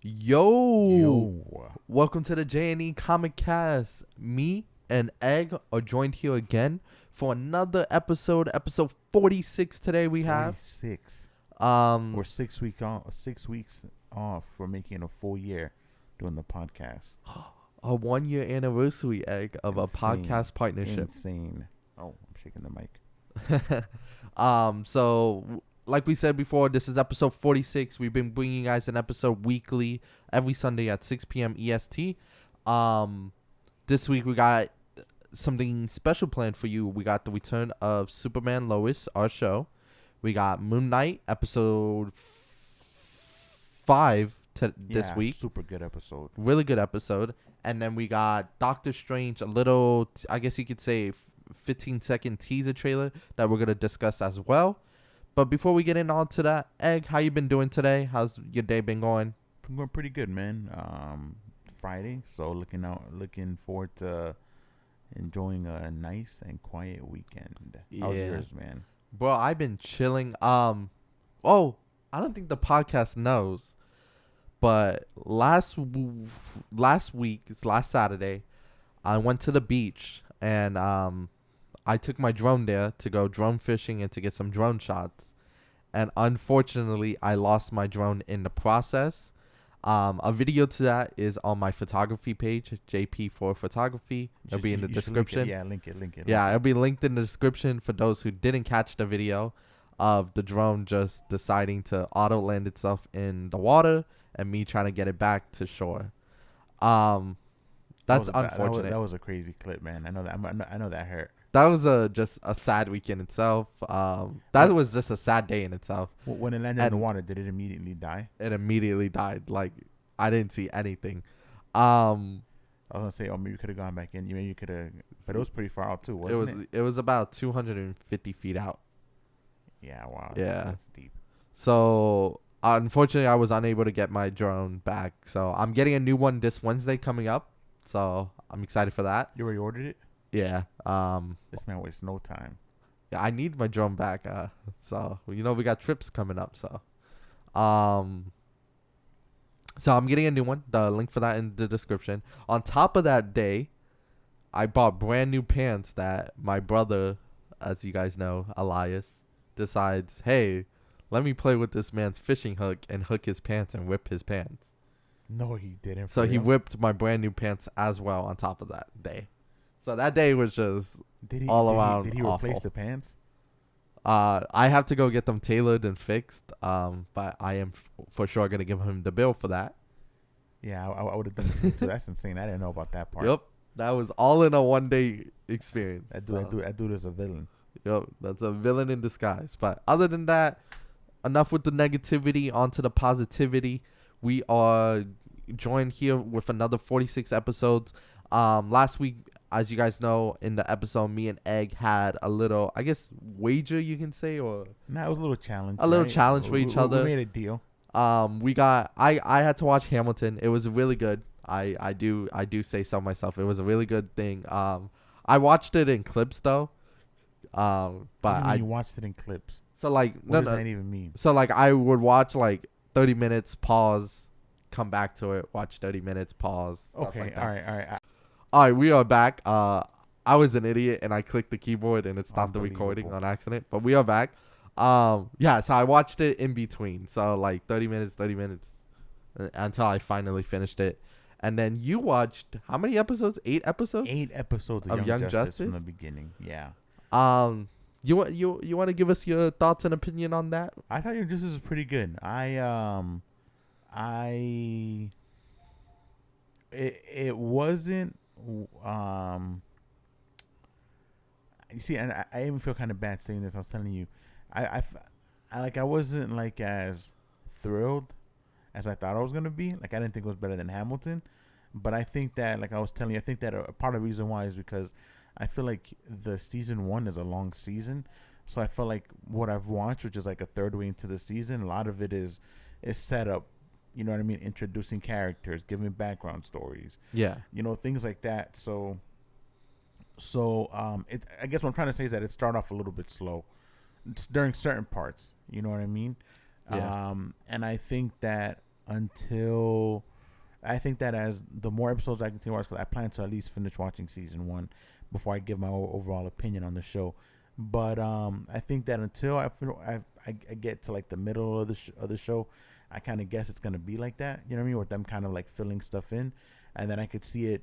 Yo. Welcome to the J&E Comic Cast. Me and Egg are joined here again for another episode 46 today we have. 46. We're We're 6 weeks off for making a full year doing the podcast. A 1 year anniversary, Egg, of Insane. a podcast partnership. Insane. Oh, I'm shaking the mic. So like we said before, this is episode 46. We've been bringing you guys an episode weekly every Sunday at 6 p.m. EST. This week we got something special planned for you. We got the return of Superman Lois, our show. We got Moon Knight, episode 5 this week. Super good episode. Really good episode. And then we got Doctor Strange, a little, I guess you could say, 15-second teaser trailer that we're going to discuss as well. But before we get into all to that, Egg, how you been doing today? How's your day been going? I'm going pretty good, man. Friday, so looking forward to enjoying a nice and quiet weekend. How's yours, man? Bro, I've been chilling. I don't think the podcast knows, but last Saturday, I went to the beach and I took my drone there to go drone fishing and to get some drone shots. And unfortunately, I lost my drone in the process. A video to that is on my photography page, JP4 Photography. It'll be in the description. Link it. Yeah, it'll be linked in the description for those who didn't catch the video of the drone just deciding to auto land itself in the water and me trying to get it back to shore. That's unfortunate. That was a crazy clip, man. I know that. I know that hurt. That was just a sad week in itself. That was just a sad day in itself. When it landed in the water, did it immediately die? It immediately died. Like, I didn't see anything. I was gonna say, maybe you could have gone back in. Maybe you could have, but it was pretty far out too, wasn't it? It was about 250 feet out. Yeah, wow. Yeah, that's deep. So unfortunately, I was unable to get my drone back. So I'm getting a new one this Wednesday coming up. So I'm excited for that. You already ordered it? Yeah. This man wastes no time. Yeah, I need my drone back. So we got trips coming up. So I'm getting a new one. The link for that in the description. On top of that day, I bought brand new pants that my brother, as you guys know, Elias, decides, hey, let me play with this man's fishing hook and hook his pants and whip his pants. No, he didn't. So he whipped my brand new pants as well on top of that day. So that day was just all around. Did he replace the pants? I have to go get them tailored and fixed. But I am for sure gonna give him the bill for that. Yeah, I would have done the same too. That's insane. I didn't know about that part. Yep, that was all in a 1 day experience. That dude is a villain. Yep, that's a villain in disguise. But other than that, enough with the negativity. Onto the positivity. We are joined here with another 46 episodes. Last week, as you guys know, in the episode, me and Egg had a little, I guess, wager, you can say, or it was a little challenge. Challenge for each other. We made a deal. I had to watch Hamilton. It was really good. I do say so myself. It was a really good thing. I watched it in clips though. But you watched it in clips. So like, what does that even mean? So like, I would watch like 30 minutes, pause, come back to it, watch 30 minutes, pause. Okay, like all right. All right, we are back. I was an idiot and I clicked the keyboard and it stopped the recording on accident. But we are back. Yeah, so I watched it in between. So like 30 minutes until I finally finished it. And then you watched how many episodes? 8 episodes? 8 episodes of Young Justice from the beginning. Yeah. You want to give us your thoughts and opinion on that? I thought Young Justice was pretty good. It wasn't. You see, and I even feel kind of bad saying this. I was telling you, I wasn't like as thrilled as I thought I was gonna be. Like I didn't think it was better than Hamilton, but I think that, like I was telling you, I think that a part of the reason why is because I feel like the season 1 is a long season, so I feel like what I've watched, which is like a third way into the season, a lot of it is set up. You know what I mean? Introducing characters, giving background stories. Yeah. Things like that. So I guess what I'm trying to say is that it started off a little bit slow during certain parts. You know what I mean? Yeah. And I think that until I think that as the more episodes I continue to watch, because I plan to at least finish watching season 1 before I give my overall opinion on the show. But I think that until I get to like the middle of the show, I kind of guess it's gonna be like that. You know what I mean? With them kind of like filling stuff in, and then I could see it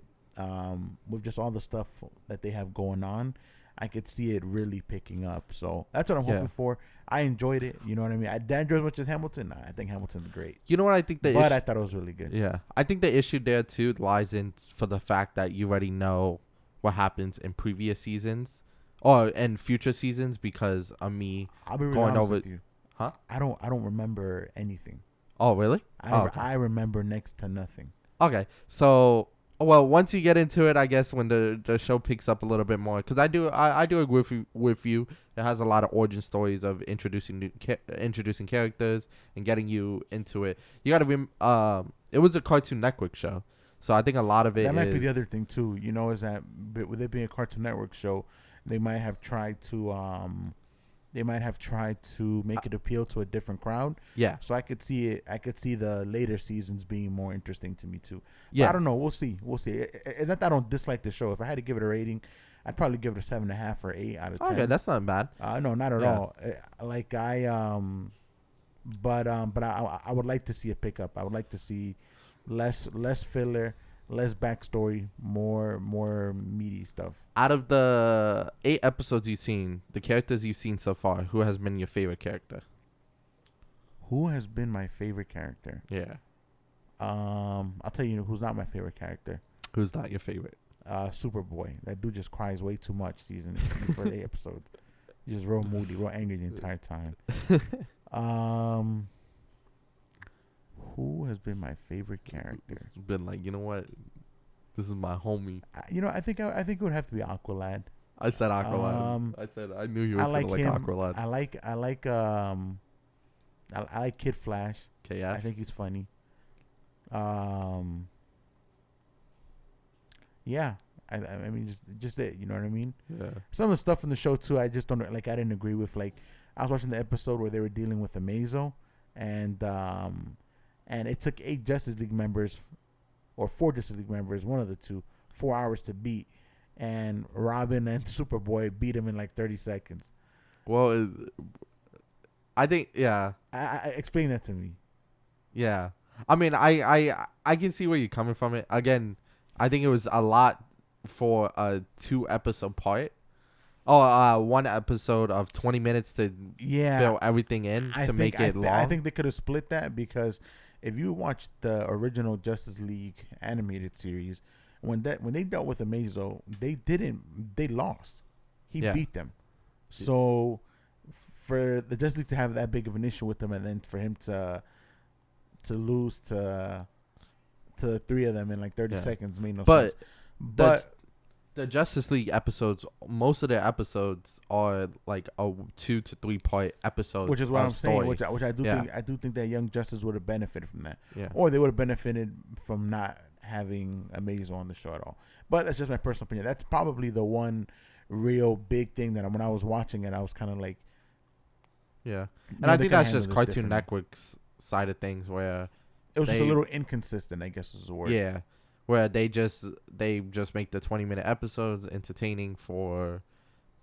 with just all the stuff that they have going on. I could see it really picking up. So that's what I'm hoping for. I enjoyed it. You know what I mean? I didn't enjoy as much as Hamilton. Nah, I think Hamilton's great. You know what I think? But I thought it was really good. Yeah. I think the issue there, too, lies in for the fact that you already know what happens in previous seasons or in future seasons because of me I'll be really going honest over. with you. Huh? I don't remember anything. Oh, really? I remember next to nothing. Okay. So... Well, once you get into it, I guess when the show picks up a little bit more, because I do agree with you. It has a lot of origin stories of introducing characters and getting you into it. You got to it was a Cartoon Network show, so I think a lot of it. That might be the other thing too. You know, is that with it being a Cartoon Network show, they might have tried to make it appeal to a different crowd. Yeah. So I could see it. I could see the later seasons being more interesting to me too. Yeah. But I don't know. We'll see. It's not that I don't dislike the show. If I had to give it a rating, I'd probably give it a 7.5 or 8 out of 10. Okay, that's not bad. No, not at all. But I would like to see a pickup. I would like to see less filler, less backstory, more meaty stuff. Out of the 8 episodes you've seen, the characters you've seen so far, who has been your favorite character? Who has been my favorite character? Yeah. I'll tell you who's not my favorite character. Who's not your favorite? Superboy. That dude just cries way too much for the 8 episodes. He's just real moody, real angry the entire time. Who has been my favorite character? It's been like, you know what? This is my homie. I think it would have to be Aqualad. I said Aqualad. I knew you were gonna like Aqualad. I like Kid Flash. KF. I think he's funny. Yeah. I mean, just it. You know what I mean? Yeah. Some of the stuff in the show too, I just don't like. I didn't agree with. Like, I was watching the episode where they were dealing with Amazo, and it took 8 Justice League members, or 4 Justice League members, one of the two, 4 hours to beat, and Robin and Superboy beat him in like 30 seconds. Well, I think I explain that to me. Yeah, I mean, I can see where you're coming from. It again, I think it was a lot for a 2-episode part. One episode of 20 minutes to fill everything in make it long. I think they could have split that, because if you watch the original Justice League animated series, when they dealt with Amazo, they lost. He beat them. So for the Justice League to have that big of an issue with them, and then for him to lose to 3 of them in like 30 seconds made no sense. But the Justice League episodes, most of their episodes are like a 2 to 3 part episodes, which is what I'm story. saying. Which I do think. I do think that Young Justice would have benefited from that, or they would have benefited from not having Amazo on the show at all. But that's just my personal opinion. That's probably the one real big thing that when I was watching it, I was kind of like, and I think that's just Cartoon Network's side of things, where it was just a little inconsistent, I guess is the word. Yeah. Where they just make the 20-minute episodes entertaining for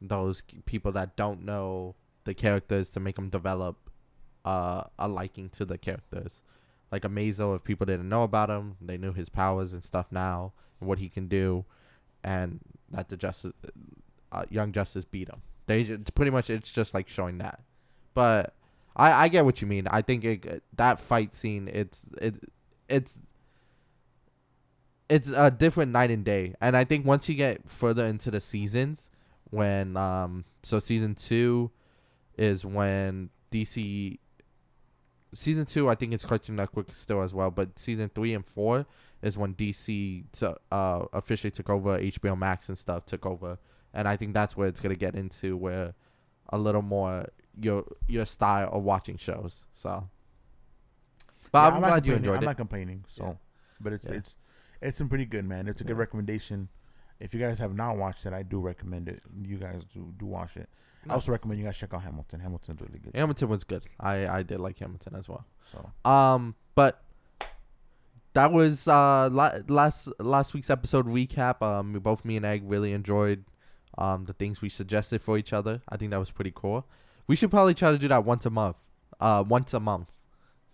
those people that don't know the characters, to make them develop a liking to the characters. Like Amazo, if people didn't know about him, they knew his powers and stuff now, and what he can do, and that the Young Justice beat him. Pretty much it's just like showing that. But I get what you mean. I think that fight scene, it's a different night and day. And I think once you get further into the seasons, when so season 2 is when DC, season 2 I think it's Cartoon Network still as well, but season 3 and 4 is when DC officially took over, HBO Max and stuff took over, and I think that's where it's gonna get into, where a little more your style of watching shows. So, but I'm glad you enjoyed it. I'm not complaining. So, but it's been pretty good, man. It's a good recommendation. If you guys have not watched it, I do recommend it. You guys do watch it. I also recommend you guys check out Hamilton. Hamilton's really good. Hamilton was good. I did like Hamilton as well. So, but that was last week's episode recap. Both me and Egg really enjoyed the things we suggested for each other. I think that was pretty cool. We should probably try to do that once a month.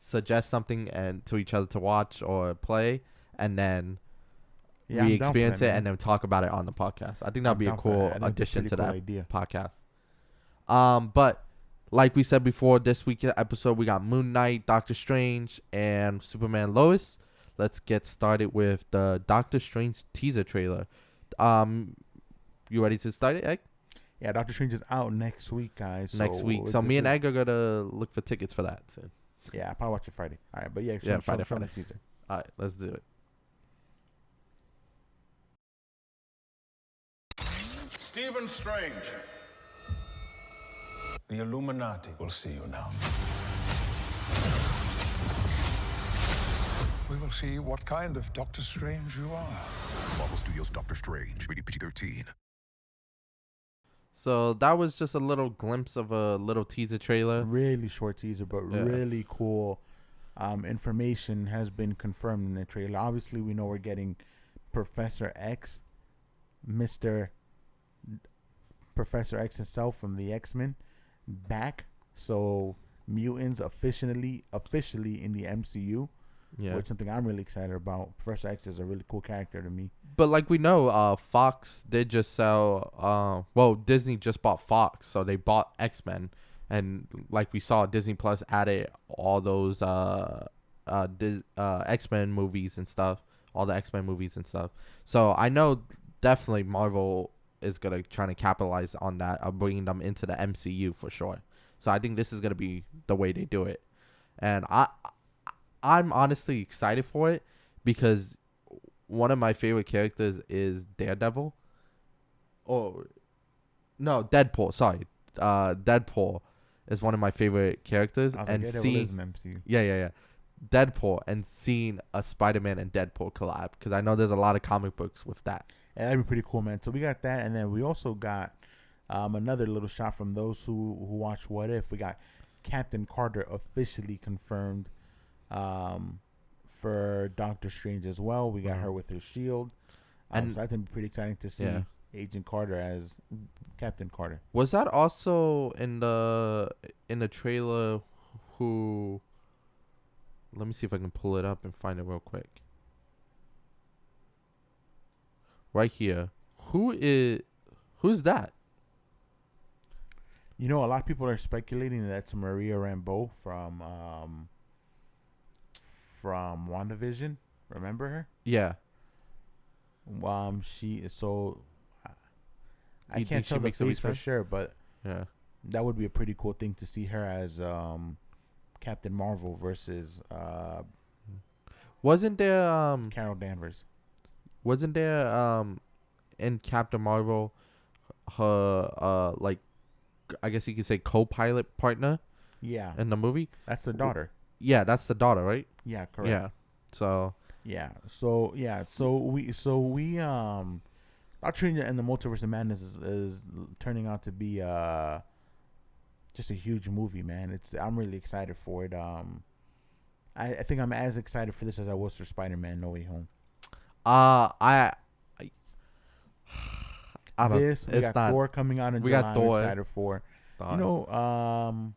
Suggest something and to each other to watch or play, and then we experience it and then talk about it on the podcast. I think that'd be a cool addition to that podcast. But like we said before, this week's episode we got Moon Knight, Doctor Strange, and Superman Lois. Let's get started with the Doctor Strange teaser trailer. You ready to start it, Egg? Yeah, Doctor Strange is out next week, guys. Next week. So me and Egg are gonna look for tickets for that soon. Yeah, I'll probably watch it Friday. All right, but yeah, Friday. Show the teaser. All right, let's do it. Stephen Strange. The Illuminati will see you now. We will see what kind of Doctor Strange you are. Marvel Studios Doctor Strange, rated PG-13. So that was just a little glimpse of a little teaser trailer. Really short teaser, but really cool. Information has been confirmed in the trailer. Obviously, we know we're getting Professor X, Professor X himself from the X-Men, back. So mutants officially in the MCU. Yeah, which is something I'm really excited about. Professor X is a really cool character to me. But like we know, Fox did just sell. Disney just bought Fox, so they bought X-Men, and like we saw, Disney Plus added all those X-Men movies and stuff, all the X-Men movies and stuff. So I know definitely Marvel is gonna try to capitalize on that, bringing them into the MCU for sure. So I think this is gonna be the way they do it, and I'm honestly excited for it because one of my favorite characters is Daredevil. Oh, no, Deadpool. Sorry, Deadpool is one of my favorite characters. And yeah, Deadpool, and seeing a Spider-Man and Deadpool collab, because I know there's a lot of comic books with that. Yeah, that'd be pretty cool, man. So we got that, and then we also got another little shot from those who watch What If. We got Captain Carter officially confirmed for Doctor Strange as well. We got her with her shield. And so I think it'd be pretty exciting to see Agent Carter as Captain Carter. Was that also in the trailer? Who? Let me see if I can pull it up and find it real quick. Right here. Who's that? You know, a lot of people are speculating that's Maria Rambeau from WandaVision. Remember her? Yeah. She is so. I can't tell the face for sure, but yeah, that would be a pretty cool thing to see her as Captain Marvel versus wasn't there Carol Danvers? Wasn't there in Captain Marvel her like, I guess you could say co-pilot partner? Yeah. In the movie? That's the daughter. Yeah, that's the daughter, right? Yeah, correct. Yeah. So we Doctor Strange and the Multiverse of Madness is turning out to be just a huge movie, man. I'm really excited for it. I think I'm as excited for this as I was for Spider-Man No Way Home. I don't know. We got Thor coming out in July. Got Thor. I'm excited for. Thor. You know,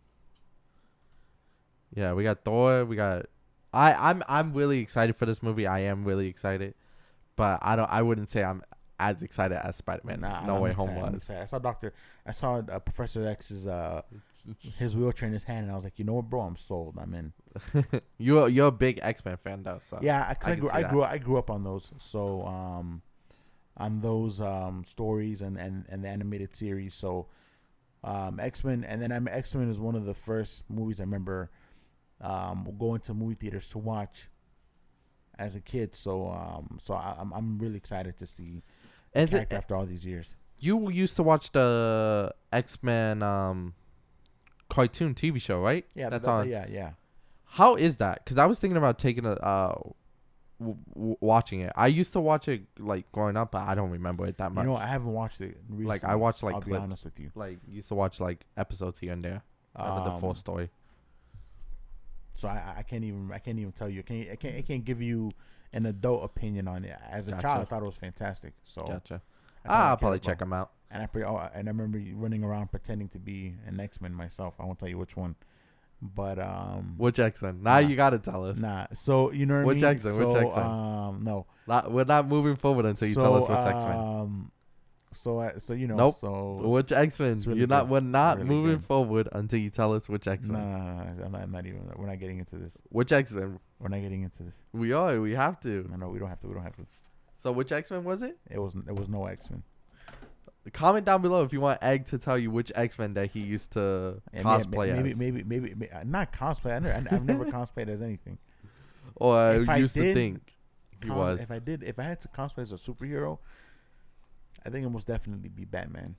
yeah, we got Thor. We got. I'm really excited for this movie. I am really excited, but I wouldn't say I'm as excited as Spider-Man No Way Home was. I saw Professor X's his wheelchair in his hand, and I was like, you know what, bro, I'm sold. I'm in. You're a big X-Men fan, though. So yeah, I grew up on those. So on those stories and the animated series. So X-Men, and then X-Men is one of the first movies I remember going to movie theaters to watch as a kid. So I'm really excited to see the character after all these years. You used to watch the X-Men cartoon TV show, right? Yeah, that's on. Yeah. How is that? Because I was thinking about taking watching it. I used to watch it like growing up, but I don't remember it that much. You know, I haven't watched it recently. Like I watched like I'll clips. be honest with you. Like used to watch like episodes here and there. Never the full story. So I can't even tell you. I can't give you an adult opinion on it. As a Gotcha. child, I thought it was fantastic. So Gotcha. that's all I I'll cared probably about. check them out. And I remember running around pretending to be an X-Men myself. I won't tell you which one, but Which X-Men? Now nah. you gotta tell us. nah. So you know what Which I mean? X-Men? So, Which X-Men? no. We're not moving forward until you tell us which X-Men. So you know. Nope. So Which X-Men? It's really good. We're not Really moving good. forward until you tell us which no, X-Men. I'm not even. We're not getting into this. Which X-Men? We're not getting into this. We are. We have to. No, we don't have to. We don't have to. So which X-Men was it? It was no X-Men. Comment down below if you want Egg to tell you which X-Men that he used to cosplay as. Maybe not cosplay. I've never cosplayed as anything. Or If I used to did, think he was. If I had to cosplay as a superhero, I think it most definitely be Batman.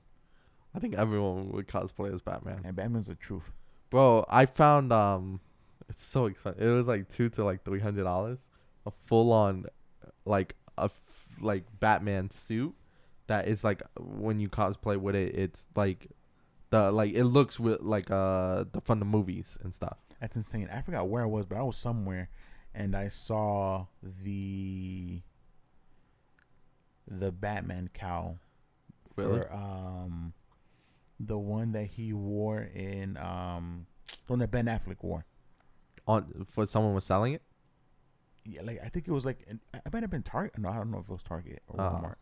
I think everyone would cosplay as Batman. And Batman's the truth. Bro, I found it's so expensive. It was like $200 to like $300. A full on like Batman suit that is like when you cosplay with it, it's like it looks with like from the movies and stuff. That's insane. I forgot where I was, but I was somewhere and I saw the Batman cowl Really? for the one that he wore in the one that Ben Affleck wore. For someone was selling it? Yeah, like I think it was like it might have been Target. No, I don't know if it was Target or Walmart.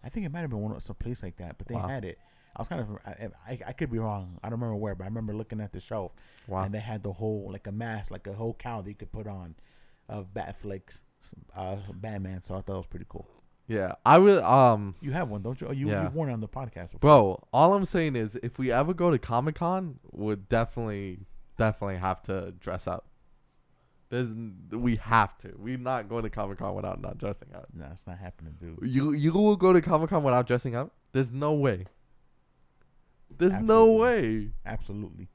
I think it might have been some place like that, but they had it. I was kind of I could be wrong. I don't remember where, but I remember looking at the shelf and they had the whole like a mask, like a whole cowl that you could put on of Batfleck's Batman. So I thought it was pretty cool. Yeah, I will. You have one, don't you? Oh, Yeah. you've worn it on the podcast before. Bro, all I'm saying is if we ever go to Comic-Con, we'll definitely have to dress up. We have to. We're not going to Comic-Con without not dressing up. Nah, it's not happening, dude. You will go to Comic-Con without dressing up? There's no way. There's no way. Absolutely.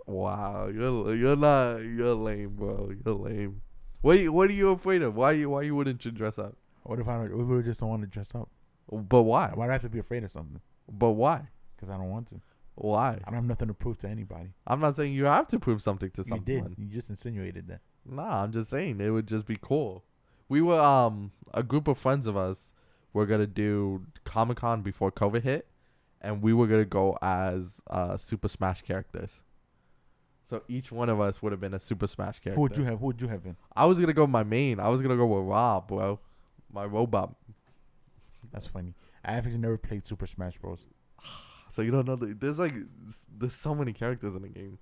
Wow, you're lame, bro. You're lame. What are you afraid of? Why wouldn't you dress up? What if I really just don't want to dress up? But why? Why do I have to be afraid of something? But why? Because I don't want to. Why? I don't have nothing to prove to anybody. I'm not saying you have to prove something to You someone. did. You just insinuated that. Nah, I'm just saying it would just be cool. We were a group of friends of us were gonna do Comic-Con before COVID hit, and we were gonna go as Super Smash characters. So each one of us would have been a Super Smash character. Who would you have been? I was gonna go my main. I was gonna go with Rob, bro. My robot. That's funny. I actually never played Super Smash Bros. So you don't know there's so many characters in the game.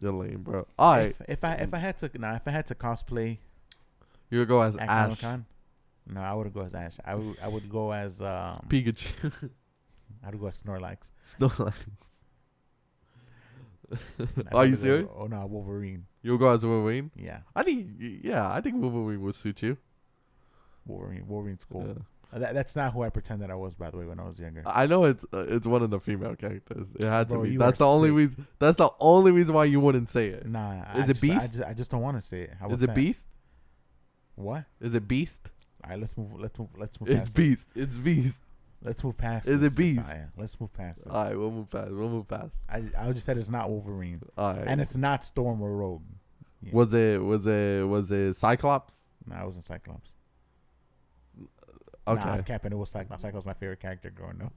You're lame, bro. All right. If I had to cosplay You would go as at Ash. Comic-Con, no, I wouldn't go as Ash. I would go as Pikachu. I would go as Snorlax. Snorlax. I'd Are you rather go- serious? Oh no, Wolverine. You'll go as Wolverine? Yeah, I think Wolverine would suit you. Wolverine. Wolverine's cool. Yeah. That's not who I pretended I was, by the way, when I was younger. I know it's one of the female characters. It had Bro, to be. you That's are the only sick. reason. That's the only reason why you wouldn't say it. Nah, Is it Beast? I just don't want to say it. How Is about it that? Beast? What? Is it Beast? All right, let's move. Let's move It's past this. Beast. It's Beast. Let's move past. Is this, it Beast? Josiah. Let's move past this. All right, we'll move past. I just said it's not Wolverine, All right. and it's not Storm or Rogue. Yeah. Was it Cyclops? No, I wasn't Cyclops. Okay. Nah, I'm capping. It was Cyclops. Cyclops was my favorite character growing up.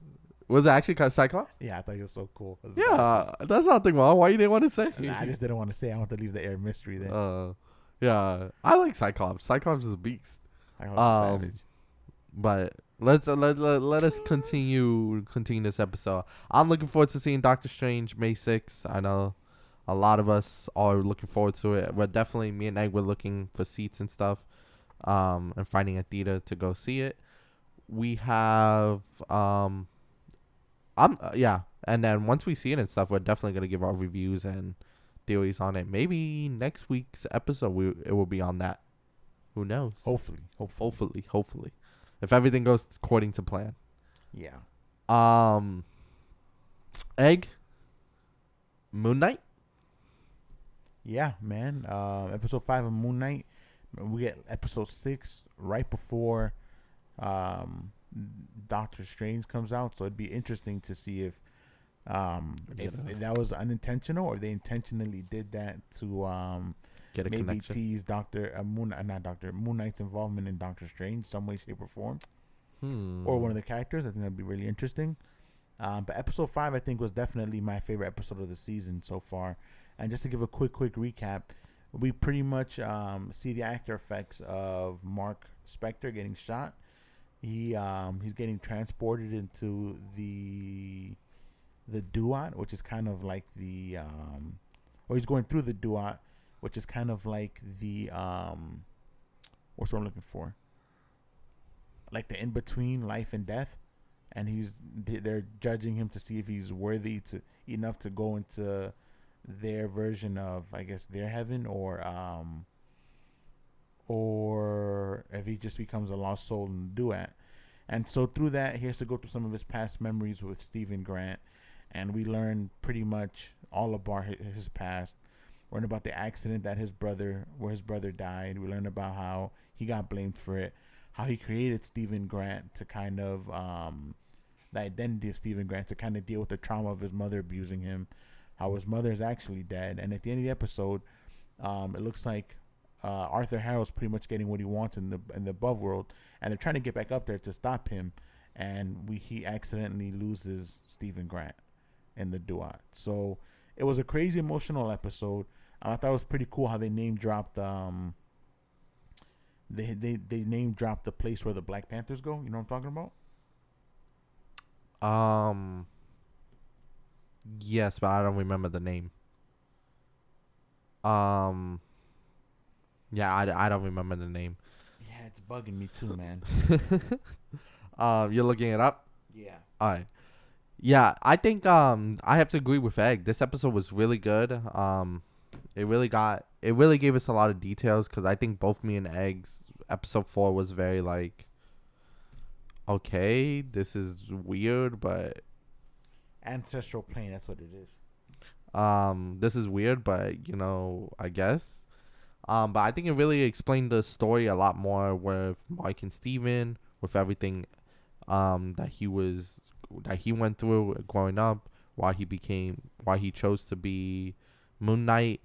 Was it actually called Cyclops? Yeah, I thought he was so cool. His Yeah, glasses. that's nothing wrong. Why you didn't want to say? Nah, I just didn't want to say. I want to leave the air of mystery there. Yeah, I like Cyclops. Cyclops is a beast. Cyclops is savage. But let us continue this episode. I'm looking forward to seeing Doctor Strange May 6th. I know a lot of us are looking forward to it. But definitely me and Egg were looking for seats and stuff, and finding a theater to go see it. We have and then once we see it and stuff, we're definitely gonna give our reviews and theories on it. Maybe next week's episode it will be on that. Who knows? Hopefully. Hopefully, if everything goes according to plan. Yeah. Egg. Moon Knight. Yeah, man. Episode 5 of Moon Knight. We get episode 6 right before Doctor Strange comes out, so it'd be interesting to see if that was unintentional or they intentionally did that to Get a maybe connection. tease Moon Knight's involvement in Doctor Strange some way, shape, or form, or one of the characters. I think that'd be really interesting. But episode 5, I think, was definitely my favorite episode of the season so far. And just to give a quick recap, we pretty much see the after effects of Mark Spector getting shot. He's getting transported into the Duat, which is kind of like the or he's going through the Duat, which is kind of like the what's what I'm looking for? Like the in between life and death, and they're judging him to see if he's worthy enough to go into their version of, I guess, their heaven, or if he just becomes a lost soul in the Duat. And so through that, he has to go through some of his past memories with Stephen Grant, and we learn pretty much all about his past. We learn about the accident where his brother died. We learn about how he got blamed for it, how he created Stephen Grant to kind of the identity of Stephen Grant to kind of deal with the trauma of his mother abusing him, how his mother is actually dead. And at the end of the episode, it looks like Arthur Harrow's pretty much getting what he wants in the above world, and they're trying to get back up there to stop him, and he accidentally loses Stephen Grant in the Duat. So it was a crazy emotional episode. I thought it was pretty cool how they name dropped they name dropped the place where the Black Panthers go. You know what I'm talking about? Yes, but I don't remember the name. Yeah, I don't remember the name. Yeah, it's bugging me too, man. You're looking it up? Yeah. All right. Yeah, I think I have to agree with Egg. This episode was really good. It really gave us a lot of details, because I think both me and Egg's episode 4 was very like, okay, this is weird, but Ancestral plane, that's what it is. This is weird, but I guess. But I think it really explained the story a lot more with Mike and Steven, with everything that he went through growing up, why he chose to be Moon Knight,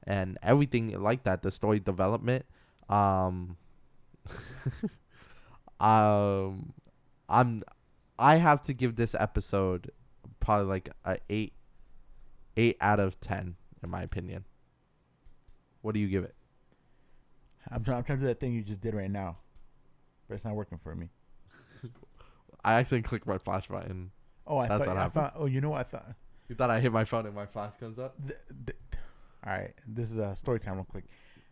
and everything like that, the story development. I have to give this episode probably like a 8 out of 10 in my opinion. What do you give it? I'm trying to do that thing you just did right now, but it's not working for me. I accidentally clicked my flash button. Oh, That's what happened. Oh, you know what I thought? You thought I hit my phone and my flash comes up? All right, this is a story time real quick.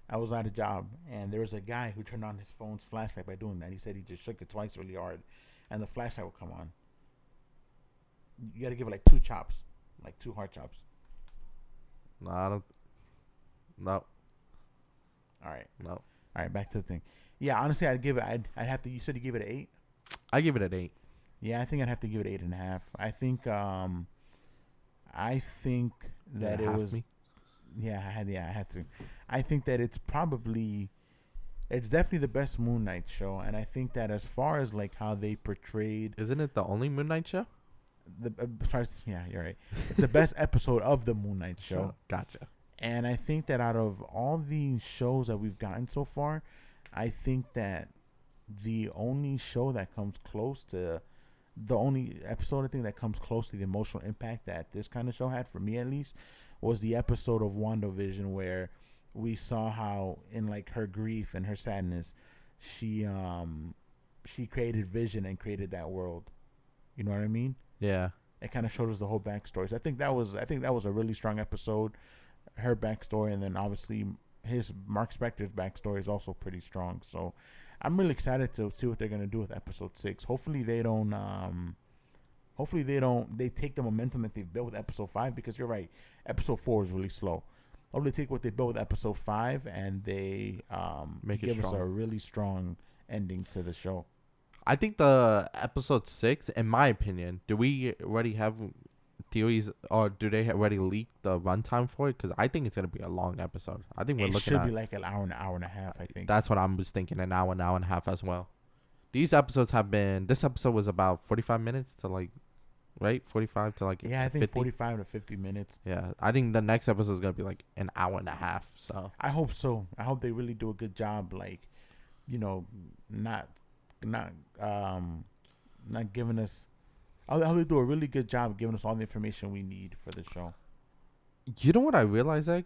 I was at a job, and there was a guy who turned on his phone's flashlight by doing that. He said he just shook it twice really hard, and the flashlight would come on. You got to give it like 2 chops, like 2 hard chops. No, I don't. No. All right. No. All right, back to the thing. Yeah, honestly, I'd give it. I'd have to. You said you give it an 8. I give it an 8. Yeah, I think I'd have to give it 8.5. I think. I think that it was. Me? Yeah, I had to. I think that it's definitely the best Moon Knight show, and I think that as far as like how they portrayed, isn't it the only Moon Knight show? Yeah, you're right. It's the best episode of the Moon Knight show. Sure. Gotcha. And I think that out of all the shows that we've gotten so far, I think that the only show that comes close to the only episode I think that comes close to the emotional impact that this kind of show had, for me at least, was the episode of WandaVision where we saw how in like her grief and her sadness, she created Vision and created that world. You know what I mean? Yeah. It kind of showed us the whole backstory. So I think that was a really strong episode. Her backstory, and then obviously Mark Spector's backstory is also pretty strong. So I'm really excited to see what they're gonna do with episode 6. Hopefully they take the momentum that they've built with episode 5, because you're right, episode 4 is really slow. Hopefully they take what they built with episode 5 and they give us a really strong ending to the show. I think the episode 6, in my opinion, do we already have theories, or do they already leak the runtime for it? Because I think it's gonna be a long episode. I think it should be like an hour and a half. I think that's what I was thinking. An hour and a half as well. This episode was about 45 minutes to like right? 45 to like Yeah, I think 50. 45 to 50 minutes. Yeah, I think the next episode is gonna be like an hour and a half. So I hope so. I hope they really do a good job, like, you know, not not not giving us. I hope they do a really good job giving us all the information we need for the show. you know what I realized, Egg?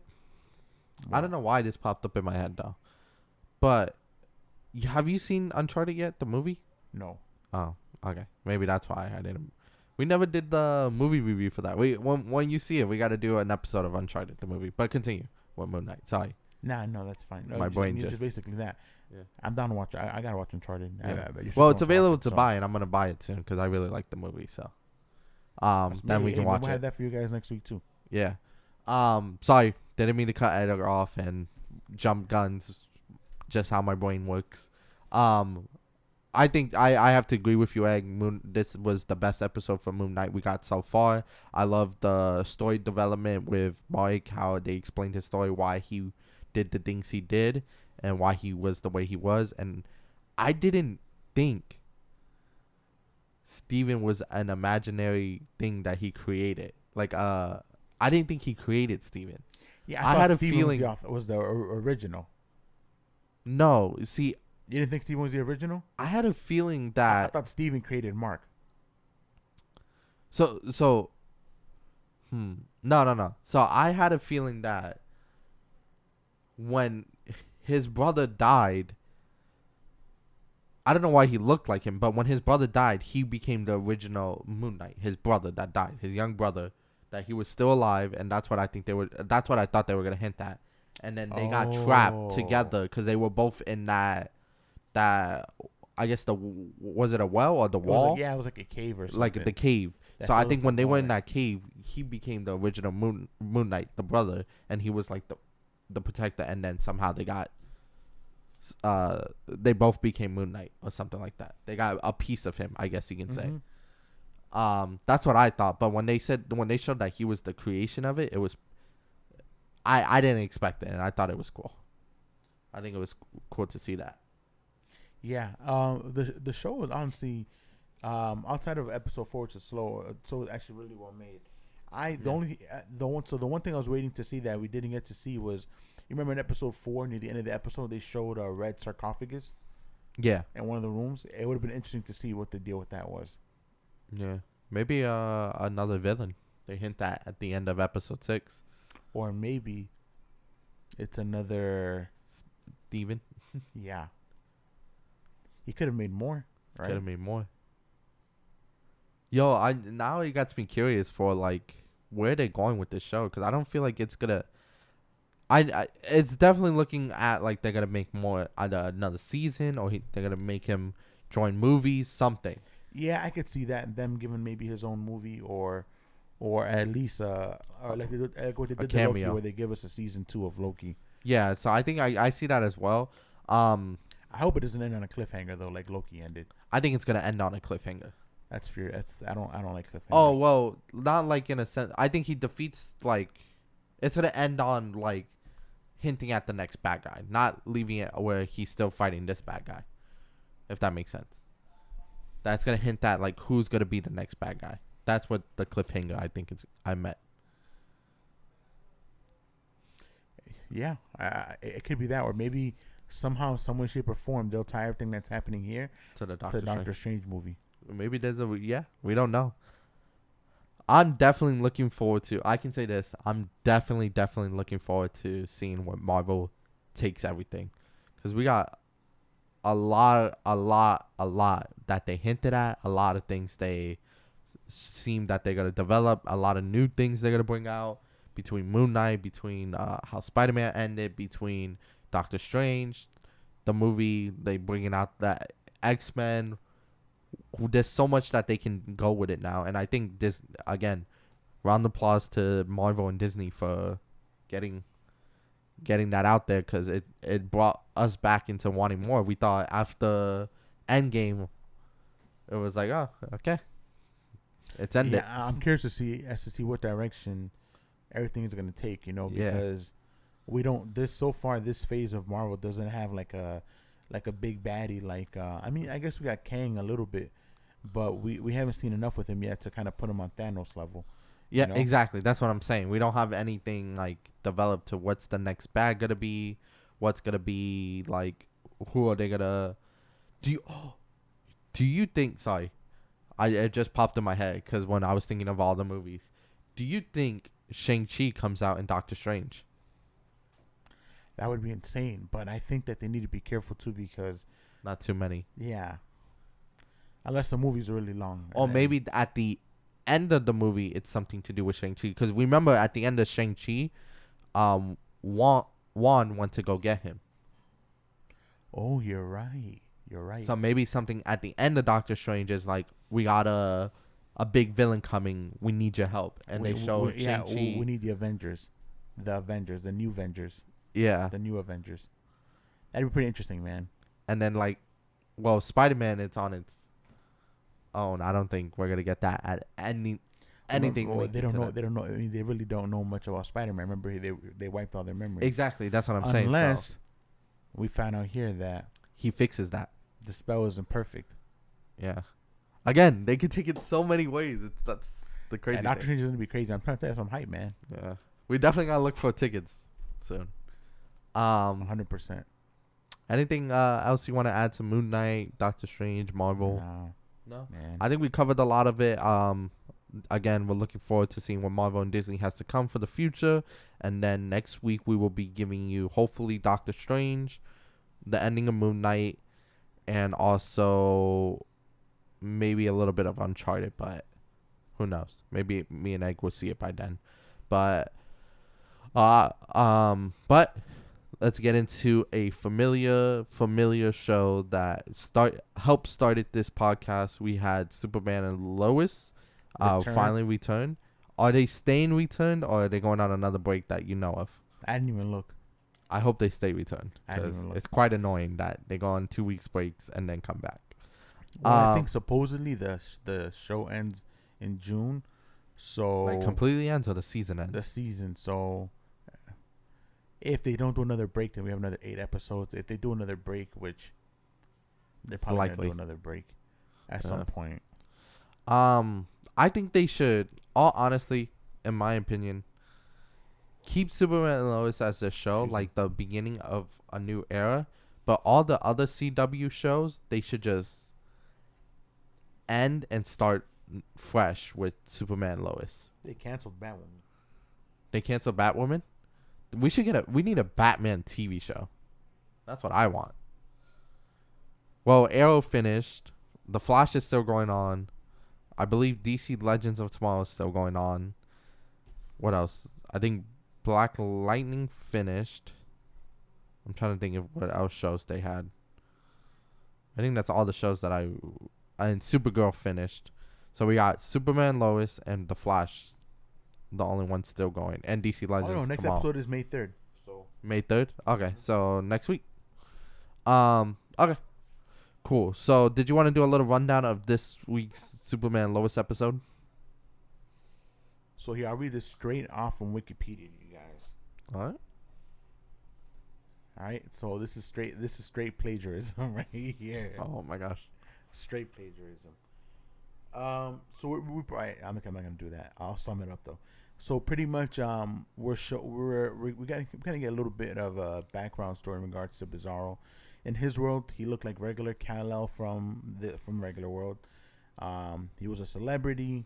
I What? don't know why this popped up in my head though, but have you seen Uncharted yet? The movie? No. Oh, okay. Maybe that's why I didn't. We never did the movie review for that. When you see it, we got to do an episode of Uncharted the movie. But continue with Moon Knight. Sorry. Nah, no, that's fine. No, My brain just just- basically that. Yeah. I'm down to watch. I gotta watch Uncharted. Yeah. You should Well, still it's watch available it, to so. buy, and I'm gonna buy it soon because I really like the movie. So, then we can watch We'll it. have that for you guys next week too. Yeah. Sorry, didn't mean to cut Edgar off and jump guns. Just how my brain works. I think I have to agree with you, Egg. This was the best episode for Moon Knight we got so far. I love the story development with Mike, how they explained his story, why he did the things he did, and why he was the way he was. And I didn't think Steven was an imaginary thing that he created. Like, I didn't think he created Steven. Yeah, I thought had a Steven feeling- was the original. No, see, You didn't think Steven was the original? I had a feeling I that thought Steven created Mark. No. So I had a feeling that when his brother died, I don't know why he looked like him, but when his brother died, he became the original Moon Knight. His brother that died, his young brother, that he was still alive, and that's what I think they were. That's what I thought they were gonna hint at. And then they got trapped together because they were both in that. I guess was it a well or the It was wall? it was like a cave or something. Like the cave. That So I filled think with when they were in water. that cave, he became the original Moon Knight, the brother, and he was like the protector. And then somehow they both became Moon Knight or something like that. They got a piece of him, I guess you can say. That's what I thought. But when they showed that he was the creation of it, it was I didn't expect it, and I thought it was cool. I think it was cool to see that. Yeah. The show was honestly, outside of episode 4, which is slow, so it's actually really well made. The one thing I was waiting to see that we didn't get to see was, you remember in episode 4 near the end of the episode they showed a red sarcophagus Yeah. in one of the rooms. It would have been interesting to see what the deal with that was. Yeah. Maybe another villain. They hint that at the end of episode 6. Or maybe it's another. Steven. Yeah. He could have made more, right? Could have made more. Yo, now it got me curious for like where they're going with this show, because I don't feel like it's gonna. It's definitely looking at like they're gonna make more, either another season or they're gonna make him join movies, something. Yeah, I could see that, them giving maybe his own movie or at least or like they did, like what they did to Loki, cameo. where they give us a season 2 of Loki. Yeah, so I think I see that as well. I hope it doesn't end on a cliffhanger though, like Loki ended. I think it's gonna end on a cliffhanger. That's fear. I don't like cliffhangers. Oh well, not like in a sense. I think he defeats like, it's gonna end on like hinting at the next bad guy, not leaving it where he's still fighting this bad guy. If that makes sense. That's gonna hint at like who's gonna be the next bad guy. That's what the cliffhanger I think I meant. Yeah, it could be that, or maybe somehow, some way, shape, or form, they'll tie everything that's happening here To the to the Doctor Strange movie. Maybe there's we don't know. I'm definitely looking forward to. I can say this. I'm definitely looking forward to seeing what Marvel takes everything, because we got a lot that they hinted at. A lot of things they seem that they're gonna develop. A lot of new things they're gonna bring out between Moon Knight, between how Spider-Man ended, between Doctor Strange, the movie they bringing out that X-Men. There's so much that they can go with it now, and I think this again, round of applause to Marvel and Disney for getting that out there, because it brought us back into wanting more. We thought after Endgame, it was like, oh, okay, it's ended. Yeah, I'm curious to see what direction everything is going to take. Because we don't. This phase of Marvel doesn't have like a big baddie. I guess we got Kang a little bit, but we haven't seen enough with him yet to kind of put him on Thanos level. Yeah, you know? exactly. That's what I'm saying. We don't have anything like developed to what's the next bag gonna be, what's gonna be like, who are they gonna? Do you think? Sorry, it just popped in my head because when I was thinking of all the movies, do you think Shang-Chi comes out in Doctor Strange? That would be insane. But I think that they need to be careful too because Not too many. yeah, unless the movies are really long. Or And then- maybe at the end of the movie, it's something to do with Shang-Chi. Because remember, at the end of Shang-Chi, Juan went to go get him. Oh, you're right. You're right. So maybe something at the end of Doctor Strange is like, we got a big villain coming. We need your help. And they show Shang-Chi. we need the Avengers, the new Avengers, Yeah. the new Avengers. That'd be pretty interesting, man. And then like, well, Spider-Man, it's on its own. I don't think we're gonna get that at anything. Well, linked they don't into know. that. They don't know. I mean, they really don't know much about Spider-Man. Remember, they wiped all their memories. Exactly. That's what I'm saying. Unless So we found out here that he fixes that. the spell isn't perfect. Yeah. Again, they could take it so many ways. That's the crazy And Doctor thing. Strange is gonna be crazy. I'm trying to tell you some hype, man. Yeah. We definitely gotta look for tickets soon. 100%. Anything else you want to add to Moon Knight, Doctor Strange, Marvel? No, No. man. I think we covered a lot of it. Again, we're looking forward to seeing what Marvel and Disney has to come for the future. And then next week we will be giving you hopefully Doctor Strange, the ending of Moon Knight, and also maybe a little bit of Uncharted, but who knows? Maybe me and Egg will see it by then. But let's get into a familiar show that helped started this podcast. We had Superman and Lois Return. finally return. Are they staying returned, or are they going on another break that you know of? I didn't even look. I hope they stay returned I didn't because even look. it's quite annoying that they go on 2 weeks breaks and then come back. Well, I think supposedly the show ends in June, so Like completely ends or the season ends. the season. So if they don't do another break, then we have another 8 episodes. If they do another break, which they're It's probably likely. gonna do another break at some point. I think they should, all honestly, in my opinion, keep Superman and Lois as a show, like the beginning of a new era. But all the other CW shows, they should just end and start fresh with Superman and Lois. They canceled Batwoman. They canceled Batwoman. We need a Batman TV show. That's what I want. Well, Arrow finished. The Flash is still going on. I believe DC Legends of Tomorrow is still going on. What else? I think Black Lightning finished. I'm trying to think of what else shows they had. I think that's all the shows that and Supergirl finished. So we got Superman, Lois, and The Flash, the only one still going. And DC Legends Oh no, next tomorrow. episode is May 3rd. So May 3rd? Okay, so next week. Okay. Cool. So did you want to do a little rundown of this week's Superman Lois episode? So here, I'll read this straight off from Wikipedia, you guys. All right. All right. So this is straight plagiarism right here. Oh my gosh. Straight plagiarism. So we I'm not gonna do that. I'll sum it up though. So pretty much, we gotta get a little bit of a background story in regards to Bizarro. In his world, he looked like regular Kal-El from regular world. He was a celebrity.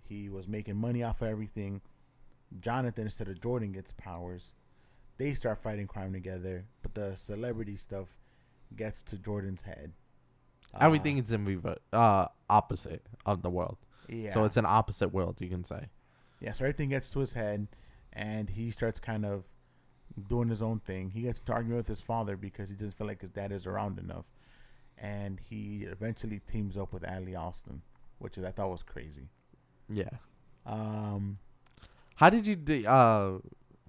He was making money off of everything. Jonathan, instead of Jordan, gets powers. They start fighting crime together, but the celebrity stuff gets to Jordan's head. Everything is in opposite of the world. Yeah. So it's an opposite world, you can say. Yeah, so everything gets to his head, and he starts kind of doing his own thing. He gets to arguing with his father because he doesn't feel like his dad is around enough. And he eventually teams up with Ali Alston, which I thought was crazy. Yeah. Um, How did you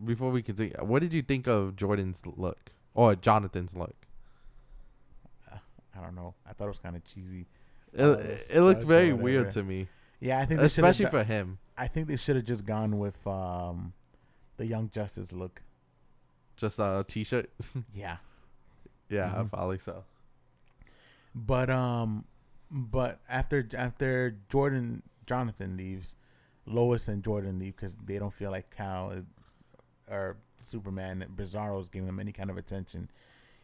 before we continue, what did you think of Jordan's look or Jonathan's look? I don't know. I thought it was kind of cheesy. It looks Studs or very whatever. weird to me, Yeah, I think especially for him. I think they should have just gone with the Young Justice look. Just a t-shirt. Yeah. Yeah, Mhm. probably so. But But after Jonathan leaves, Lois and Jordan leave because they don't feel like Cal or Superman Bizarro is giving them any kind of attention.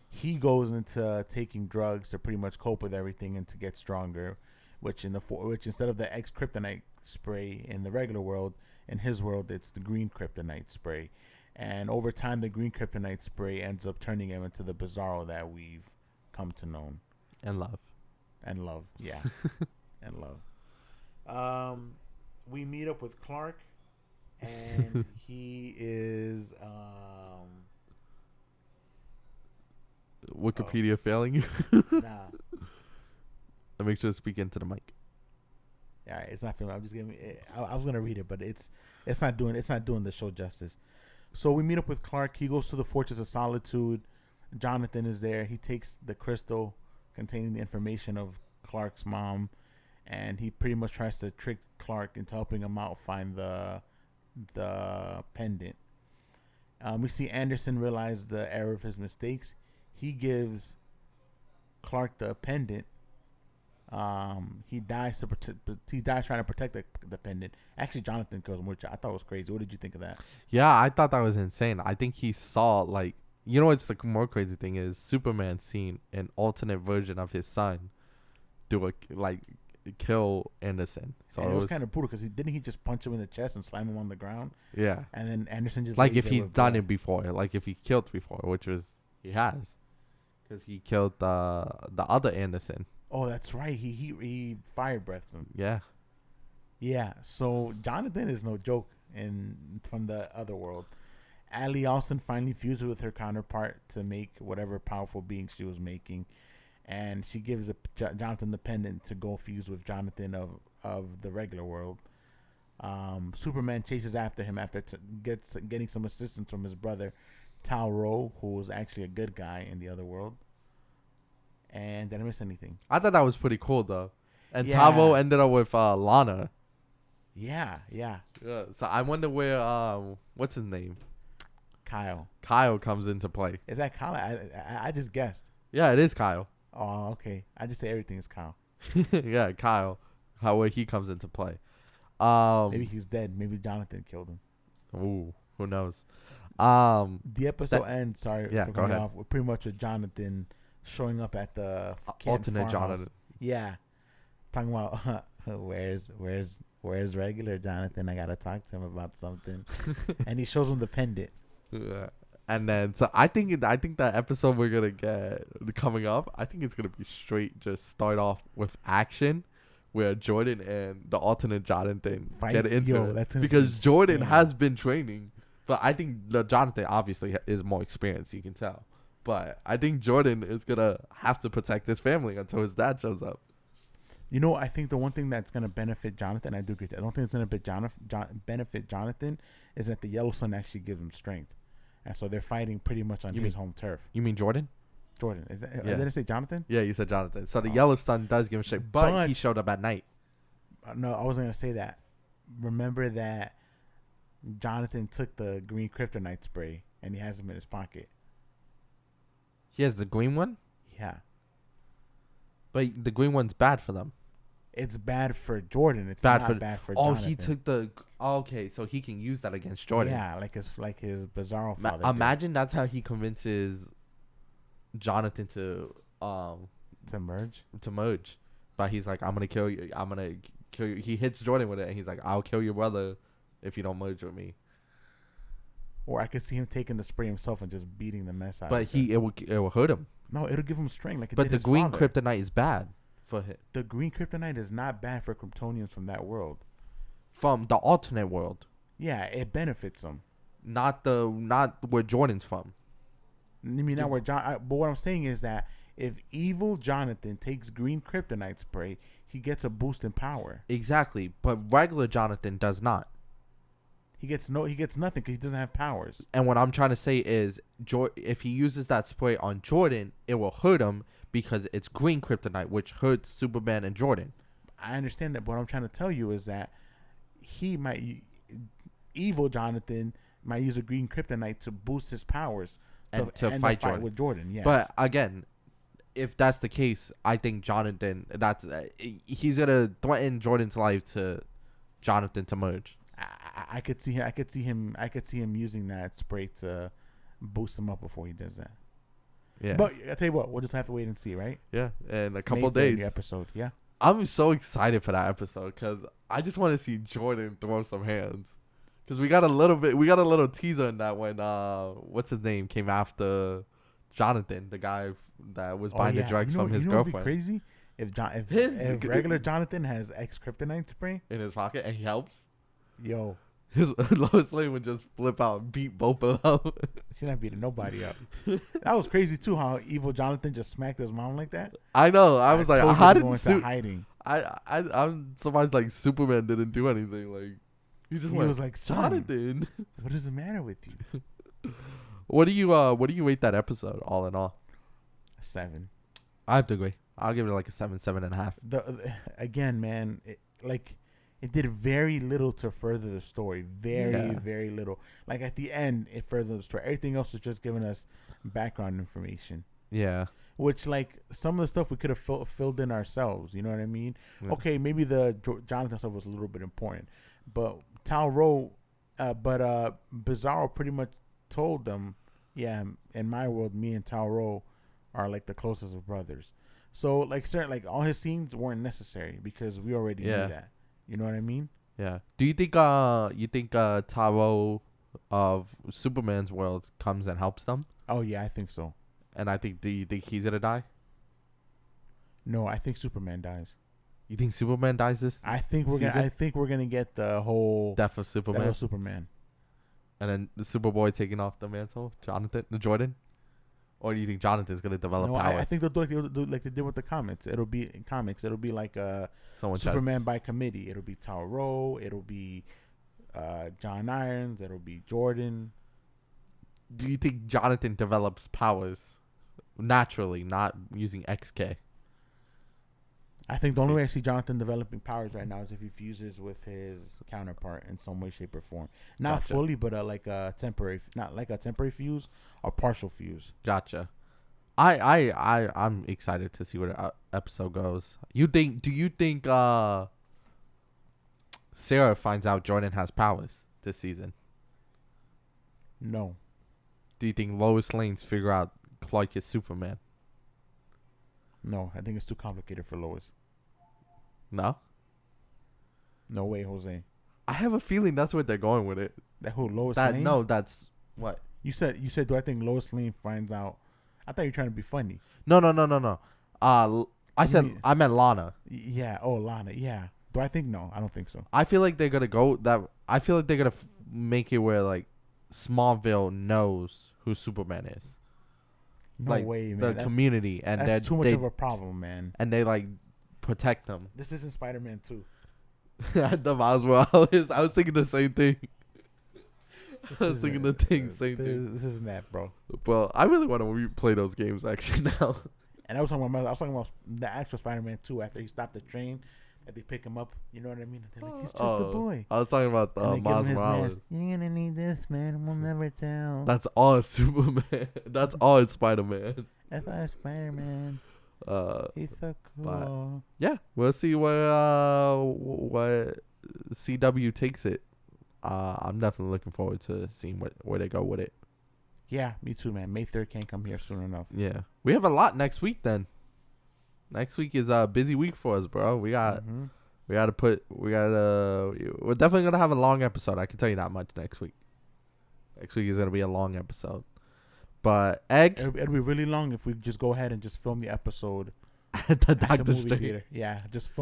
He goes into taking drugs to pretty much cope with everything and to get stronger, which instead of the X kryptonite spray in the regular world, in his world it's the green kryptonite spray, and over time the green kryptonite spray ends up turning him into the Bizarro that we've come to know And love. and love. Yeah, and love. We meet up with Clark, and he is Wikipedia failing you. nah. I make sure to speak into the mic. Yeah, it's not feeling. I'm just giving. I was gonna read it, but it's not doing the show justice. So we meet up with Clark. He goes to the Fortress of Solitude. Jonathan is there. He takes the crystal containing the information of Clark's mom, and he pretty much tries to trick Clark into helping him out find the pendant. We see Anderson realize the error of his mistakes. He gives Clark the pendant. He dies trying to protect the pendant. Actually, Jonathan kills him, which I thought was crazy. What did you think of that? Yeah, I thought that was insane. I think he saw, like, you know what's the more crazy thing is Superman seen an alternate version of his son kill Anderson. So and it was kind of brutal because didn't he just punch him in the chest and slam him on the ground? Yeah. And then Anderson just like if he's done it before, like if he killed before, which was he has, because he killed the other Anderson. Oh, that's right. He fire breathed him. Yeah. Yeah. So Jonathan is no joke from the other world. Allie Austin finally fuses with her counterpart to make whatever powerful being she was making, and she gives Jonathan the pendant to go fuse with Jonathan of the regular world. Superman chases after him after getting some assistance from his brother Tal-Ro, who was actually a good guy in the other world. And did I miss anything? I thought that was pretty cool though. And Yeah. Tavo ended up with Lana. Yeah. Yeah. So I wonder where what's his name? Kyle comes into play. Is that Kyle? I just guessed. Yeah, it is Kyle. Oh, okay. I just say everything is Kyle. Yeah, Kyle. Where he comes into play. Maybe he's dead. Maybe Jonathan killed him. Ooh, who knows? The episode ends. Sorry, yeah, for go cutting ahead. off. Pretty much with Jonathan showing up at the Alternate farmhouse. Jonathan. Yeah, talking about where's regular Jonathan? I gotta talk to him about something, and he shows him the pendant. Yeah. And then so I think that episode we're gonna get coming up, I think it's gonna be straight just start off with action, where Jordan and the alternate Jonathan get into it because Jordan has been training, but I think the Jonathan obviously is more experienced. You can tell, but I think Jordan is gonna have to protect his family until his dad shows up. You know, I think the one thing that's gonna benefit Jonathan, I do agree. I don't think it's gonna benefit Jonathan is that the Yellow Sun actually gives him strength. And so they're fighting pretty much on his home turf. You mean Jordan? Jordan. Is that, Yeah. Did I say Jonathan? Yeah, you said Jonathan. So the Yellow Sun does give him shit, but he showed up at night. No, I wasn't going to say that. Remember that Jonathan took the green kryptonite spray and he has them in his pocket. He has the green one? Yeah. But the green one's bad for them. It's bad for Jordan. It's bad not bad for Jonathan. he took the... okay, so he can use that against Jordan. Yeah, like his Bizarro father. Imagine that's how he convinces Jonathan to merge. But he's like, I'm gonna kill you. I'm gonna kill you. He hits Jordan with it, and he's like, I'll kill your brother if you don't merge with me. Or I could see him taking the spray himself and just beating the mess out. But of him. it will hurt him. No, it'll give him strength. Like it But did the his green father. kryptonite is bad for him. The green kryptonite is not bad for Kryptonians from that world. From the alternate world. Yeah, it benefits them. Not where Jordan's from. I mean, not where but what I'm saying is that if evil Jonathan takes green kryptonite spray, he gets a boost in power. Exactly, but regular Jonathan does not. He gets nothing because he doesn't have powers. And what I'm trying to say is, if he uses that spray on Jordan, it will hurt him because it's green kryptonite, which hurts Superman and Jordan. I understand that, but what I'm trying to tell you is that evil Jonathan might use a green kryptonite to boost his powers and to fight Jordan with Jordan. Yes. But again, if that's the case, I think Jonathan. He's gonna threaten Jordan's life to Jonathan to merge. I could see him. I could see him using that spray to boost him up before he does that. Yeah. But I tell you what, we'll just have to wait and see, right? Yeah, in a couple May 3rd, days. the episode. Yeah. I'm so excited for that episode because I just want to see Jordan throw some hands. Because we got a little teaser in that when what's his name came after Jonathan, the guy that was buying the drugs from his girlfriend. Would be crazy if if regular Jonathan has X kryptonite spray in his pocket and he helps. Yo, His Lois Lane would just flip out and beat both of them. she's not beating nobody up. That was crazy too. How evil Jonathan just smacked his mom like that. I know. I was like, told how you to did go into hiding? I'm surprised like Superman didn't do anything. Like he was like, son, Jonathan. What is the matter with you? What do you rate that episode all in all? 7. I have to agree. I'll give it like a 7.5. Again, man, it did very little to further the story. Very little. Like at the end, it furthered the story. Everything else was just giving us background information. Yeah. Which, like, some of the stuff we could have filled in ourselves. You know what I mean? Yeah. Okay, maybe the Jonathan stuff was a little bit important, but Bizarro pretty much told them, yeah, in my world, me and Tauro are like the closest of brothers. So like all his scenes weren't necessary because we already knew that. You know what I mean? Yeah. Do you think Taro of Superman's world comes and helps them? Oh yeah, I think so. And do you think he's gonna die? No, I think Superman dies. You think Superman dies this? I think we're gonna get the whole death of Superman. And then the Superboy taking off the mantle, Jordan? Or do you think Jonathan's gonna develop powers? I think they'll do like they did with the comics. It'll be like Superman by committee. It'll be Tauro. It'll be John Irons. It'll be Jordan. Do you think Jonathan develops powers naturally, not using XK? I think the only way I see Jonathan developing powers right now is if he fuses with his counterpart in some way, shape, or form. Not fully, but like a temporary, not like a temporary fuse, a partial fuse. Gotcha. I'm excited to see where the episode goes. Do you think Sarah finds out Jordan has powers this season? No. Do you think Lois Lane's figure out Clark is Superman? No, I think it's too complicated for Lois. No? No way, Jose. I have a feeling that's where they're going with it. That who, Lois Lane? No, that's what? You said, do I think Lois Lane finds out? I thought you were trying to be funny. No. I meant Lana. Yeah. Oh, Lana. Yeah. Do I think no? I don't think so. I feel like they're gonna go that. I feel like they're gonna make it where like Smallville knows who Superman is. No way, man. The community, and that's too much of a problem, man. And they like protect them. This isn't Spider-Man 2. The Miles Morales. I was thinking the same thing. Same thing. This isn't that, bro. Well, I really want to replay those games actually now. And I was talking about the actual Spider-Man 2 after he stopped the train. That they pick him up, you know what I mean? They're like, he's just a boy. I was talking about Miles Morales. You're gonna need this, man. We'll never tell. That's all Superman. That's all Spider-Man. That's all Spider-Man. He's so cool. Yeah, we'll see what CW takes it. I'm definitely looking forward to seeing where they go with it. Yeah, me too, man. May 3rd can't come here soon enough. Yeah, we have a lot next week then. Next week is a busy week for us, bro. We're definitely gonna have a long episode. I can tell you that much next week. Next week is gonna be a long episode. But it'll be really long if we just go ahead and just film the episode at the movie theater. Yeah, just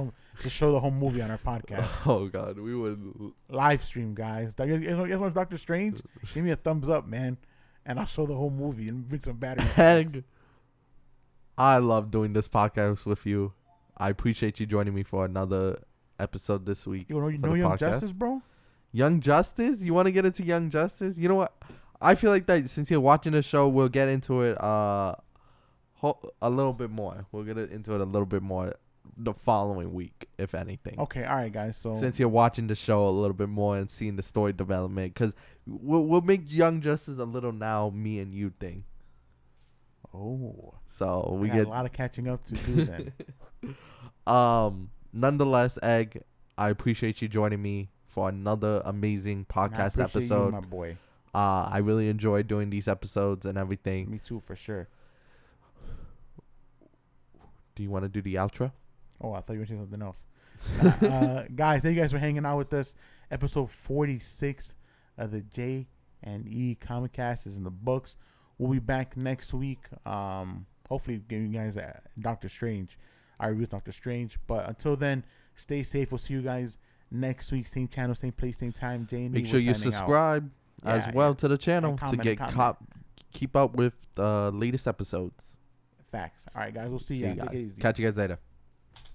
show the whole movie on our podcast. Oh God, we would live stream, guys. You want Doctor Strange? Give me a thumbs up, man, and I'll show the whole movie and bring some battery. I love doing this podcast with you. I appreciate you joining me for another episode this week. You know Young Justice, bro? Young Justice? You want to get into Young Justice? You know what? I feel like that since you're watching the show, we'll get into it a little bit more. We'll get into it a little bit more the following week, if anything. Okay, all right, guys. So since you're watching the show a little bit more and seeing the story development, because we'll make Young Justice a little now me and you thing. Oh, So we got get a lot of catching up to do then. Nonetheless, Egg, I appreciate you joining me for another amazing And I podcast appreciate episode. you, my boy. I really enjoy doing these episodes and everything. Me too, for sure. Do you want to do the outro? Oh, I thought you were saying something else. Guys, thank you guys for hanging out with us. Episode 46 of the J&E Comic Cast is in the books. We'll be back next week. Hopefully giving you guys Doctor Strange. I review Doctor Strange. But until then, stay safe. We'll see you guys next week. Same channel, same place, same time. J&E, Make sure you subscribe as well to the channel to get keep up with the latest episodes. Facts. All right, guys. We'll see you. Take it easy. Catch you guys later.